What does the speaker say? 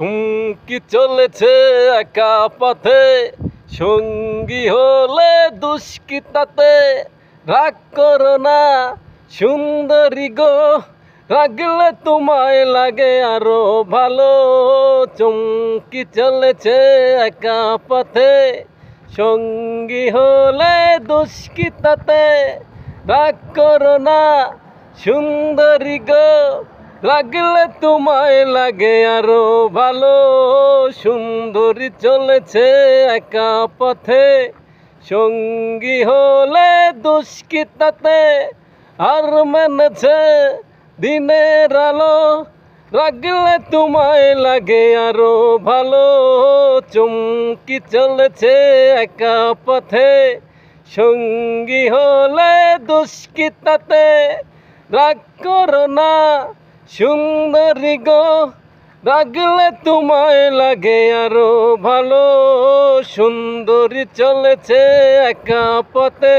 হুমকি চলেছে একা পথে, সঙ্গী হলে দুষ্কৃতাতে। রাগ করো না সুন্দরী গো, রাগলে তোমায় লাগে আরো ভালো। চমকি চলেছে একা পথে, সঙ্গী হলে দুষ্কৃতাতে। রাগ করো না সুন্দরী গো, লাগলে তোমায় লাগে আরো ভালো। সুন্দরী চলেছে একা পথে, সঙ্গী হলে দুষ্কৃতাতে। আর মেনেছে দিনের আলো, লাগলে তোমায় লাগে আরো ভালো। চমকি চলেছে একা পথে, সঙ্গী হলে দুষ্কৃতাতে। রাগ করো না সুন্দরী গো, রাগলে তোমায় লাগে আরো ভালো। সুন্দরী চলেছে একা পথে।